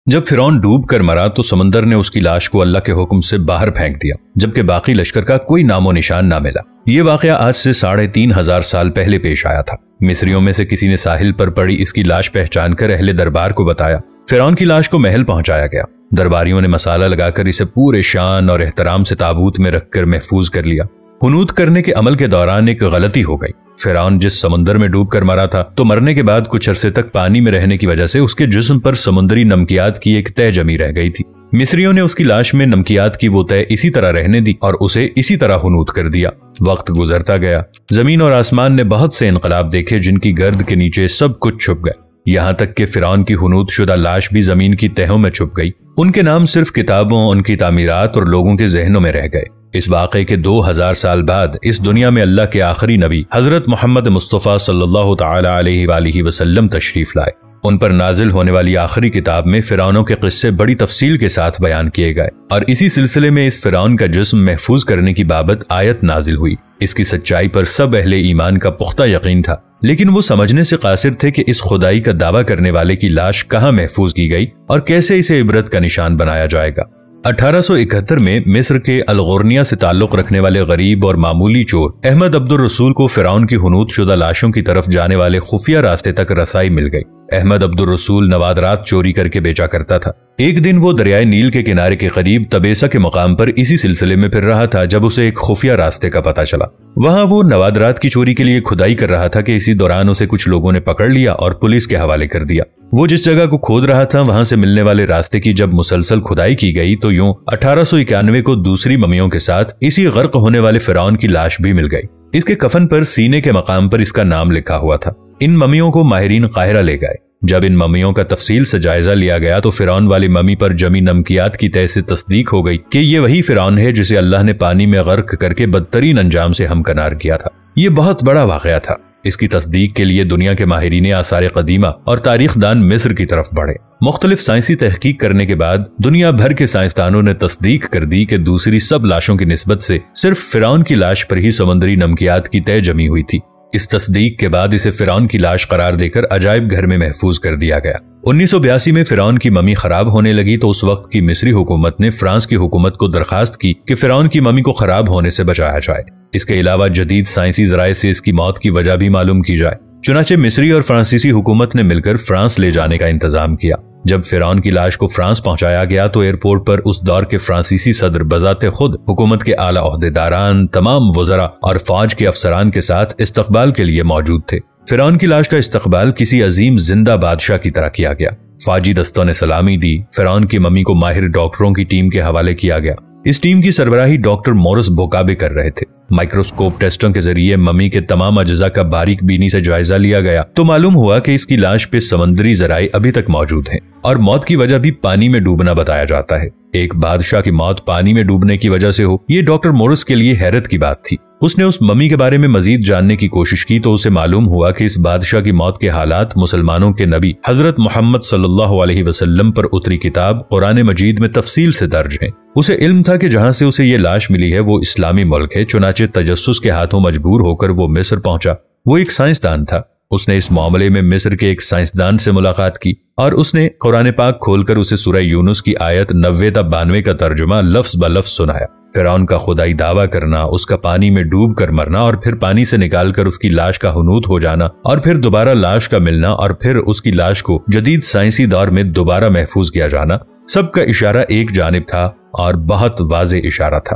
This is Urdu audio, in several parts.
جب فرعون ڈوب کر مرا تو سمندر نے اس کی لاش کو اللہ کے حکم سے باہر پھینک دیا، جبکہ باقی لشکر کا کوئی نام و نشان نہ ملا۔ یہ واقعہ آج سے 3500 سال پہلے پیش آیا تھا۔ مصریوں میں سے کسی نے ساحل پر پڑی اس کی لاش پہچان کر اہل دربار کو بتایا۔ فرعون کی لاش کو محل پہنچایا گیا۔ درباریوں نے مسالہ لگا کر اسے پورے شان اور احترام سے تابوت میں رکھ کر محفوظ کر لیا۔ حنوط کرنے کے عمل کے دوران ایک غلطی ہو گئی۔ فرعون جس سمندر میں ڈوب کر مرا تھا تو مرنے کے بعد کچھ عرصے تک پانی میں رہنے کی وجہ سے اس کے جسم پر سمندری نمکیات کی ایک تہ جمی رہ گئی تھی۔ مصریوں نے اس کی لاش میں نمکیات کی وہ تہ اسی طرح رہنے دی اور اسے اسی طرح حنوط کر دیا۔ وقت گزرتا گیا، زمین اور آسمان نے بہت سے انقلاب دیکھے جن کی گرد کے نیچے سب کچھ چھپ گئے، یہاں تک کہ فرعون کی حنوط شدہ لاش بھی زمین کی تہوں میں چھپ گئی۔ ان کے نام صرف کتابوں، ان کی تعمیرات اور لوگوں کے ذہنوں میں رہ گئے۔ اس واقعے کے 2000 سال بعد اس دنیا میں اللہ کے آخری نبی حضرت محمد مصطفیٰ صلی اللہ تعالی علیہ وآلہ وسلم تشریف لائے۔ ان پر نازل ہونے والی آخری کتاب میں فرعونوں کے قصے بڑی تفصیل کے ساتھ بیان کیے گئے، اور اسی سلسلے میں اس فرعون کا جسم محفوظ کرنے کی بابت آیت نازل ہوئی۔ اس کی سچائی پر سب اہل ایمان کا پختہ یقین تھا، لیکن وہ سمجھنے سے قاصر تھے کہ اس خدائی کا دعویٰ کرنے والے کی لاش کہاں محفوظ کی گئی اور کیسے اسے عبرت کا نشان بنایا جائے گا۔ 1871 میں مصر کے الغورنیہ سے تعلق رکھنے والے غریب اور معمولی چور احمد عبد الرسول کو فرعون کی حنوط شدہ لاشوں کی طرف جانے والے خفیہ راستے تک رسائی مل گئی۔ احمد عبد الرسول نوادرات چوری کر کے بیچا کرتا تھا۔ ایک دن وہ دریائے نیل کے کنارے کے قریب تبیسا کے مقام پر اسی سلسلے میں پھر رہا تھا جب اسے ایک خفیہ راستے کا پتہ چلا۔ وہاں وہ نوادرات کی چوری کے لیے کھدائی کر رہا تھا کہ اسی دوران اسے کچھ لوگوں نے پکڑ لیا اور پولیس کے حوالے کر دیا۔ وہ جس جگہ کو کھود رہا تھا وہاں سے ملنے والے راستے کی جب مسلسل کھدائی کی گئی تو یوں 1891 کو دوسری ممیوں کے ساتھ اسی غرق ہونے والے فرعون کی لاش بھی مل گئی۔ اس کے کفن پر سینے کے مقام پر اس کا نام لکھا ہوا تھا۔ ان ممیوں کو ماہرین قاہرہ لے گئے۔ جب ان ممیوں کا تفصیل سے جائزہ لیا گیا تو فرعون والی ممی پر جمی نمکیات کی تہ سے تصدیق ہو گئی کہ یہ وہی فرعون ہے جسے اللہ نے پانی میں غرق کر کے بدترین انجام سے ہمکنار کیا تھا۔ یہ بہت بڑا واقعہ تھا۔ اس کی تصدیق کے لیے دنیا کے ماہرین آثار قدیمہ اور تاریخ دان مصر کی طرف بڑھے۔ مختلف سائنسی تحقیق کرنے کے بعد دنیا بھر کے سائنسدانوں نے تصدیق کر دی کہ دوسری سب لاشوں کی نسبت سے صرف فرعون کی لاش پر ہی سمندری نمکیات کی تہ جمی ہوئی تھی۔ اس تصدیق کے بعد اسے فرعون کی لاش قرار دے کر عجائب گھر میں محفوظ کر دیا گیا۔ 1982 میں فرعون کی ممی خراب ہونے لگی تو اس وقت کی مصری حکومت نے فرانس کی حکومت کو درخواست کی کہ فرعون کی ممی کو خراب ہونے سے بچایا جائے۔ اس کے علاوہ جدید سائنسی ذرائع سے اس کی موت کی وجہ بھی معلوم کی جائے۔ چنانچہ مصری اور فرانسیسی حکومت نے مل کر فرانس لے جانے کا انتظام کیا۔ جب فرعون کی لاش کو فرانس پہنچایا گیا تو ایئرپورٹ پر اس دور کے فرانسیسی صدر بذات خود حکومت کے اعلیٰ عہدیداران، تمام وزراء اور فوج کے افسران کے ساتھ استقبال کے لیے موجود تھے۔ فرعون کی لاش کا استقبال کسی عظیم زندہ بادشاہ کی طرح کیا گیا۔ فوجی دستوں نے سلامی دی۔ فرعون کی ممی کو ماہر ڈاکٹروں کی ٹیم کے حوالے کیا گیا۔ اس ٹیم کی سربراہی ڈاکٹر مورس بوکابے کر رہے تھے۔ مائکروسکوپ ٹیسٹوں کے ذریعے ممی کے تمام اجزاء کا باریک بینی سے جائزہ لیا گیا تو معلوم ہوا کہ اس کی لاش پہ سمندری ذرائع ابھی تک موجود ہیں اور موت کی وجہ بھی پانی میں ڈوبنا بتایا جاتا ہے۔ ایک بادشاہ کی موت پانی میں ڈوبنے کی وجہ سے ہو، یہ ڈاکٹر مورس کے لیے حیرت کی بات تھی۔ اس نے اس ممی کے بارے میں مزید جاننے کی کوشش کی تو اسے معلوم ہوا کہ اس بادشاہ کی موت کے حالات مسلمانوں کے نبی حضرت محمد صلی اللہ علیہ وسلم پر اتری کتاب قرآن مجید میں تفصیل سے درج ہیں۔ اسے علم تھا کہ جہاں سے اسے یہ لاش ملی ہے وہ اسلامی ملک ہے، چنانچہ تجسس کے ہاتھوں مجبور ہو کر وہ مصر پہنچا۔ وہ ایک سائنسدان تھا۔ اس نے اس معاملے میں مصر کے ایک سائنسدان سے ملاقات کی اور اس نے قرآن پاک کھول کر اسے سورہ یونس کی آیت 90 تا 92 کا ترجمہ لفظ بلفظ سنایا۔ فرعون کا خدائی دعویٰ کرنا، اس کا پانی میں ڈوب کر مرنا اور پھر پانی سے نکال کر اس کی لاش کا حنوط ہو جانا اور پھر دوبارہ لاش کا ملنا اور پھر اس کی لاش کو جدید سائنسی دور میں دوبارہ محفوظ کیا جانا، سب کا اشارہ ایک جانب تھا اور بہت واضح اشارہ تھا۔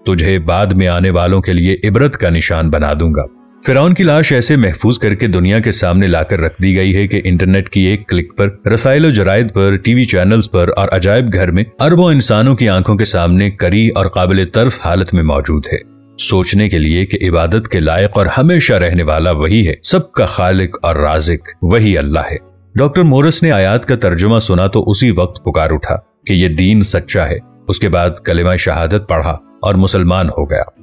تجھے بعد میں آنے والوں کے لیے عبرت کا نشان بنا دوں گا۔ فرعون کی لاش ایسے محفوظ کر کے دنیا کے سامنے لا کر رکھ دی گئی ہے کہ انٹرنیٹ کی ایک کلک پر، رسائل و جرائد پر، ٹی وی چینلز پر اور عجائب گھر میں اربوں انسانوں کی آنکھوں کے سامنے کری اور قابل طرز حالت میں موجود ہے۔ سوچنے کے لیے کہ عبادت کے لائق اور ہمیشہ رہنے والا وہی ہے، سب کا خالق اور رازق وہی اللہ ہے۔ ڈاکٹر مورس نے آیات کا ترجمہ سنا تو اسی وقت پکار اٹھا کہ یہ دین سچا ہے۔ اس کے بعد کلمہ شہادت پڑھا اور مسلمان ہو گیا۔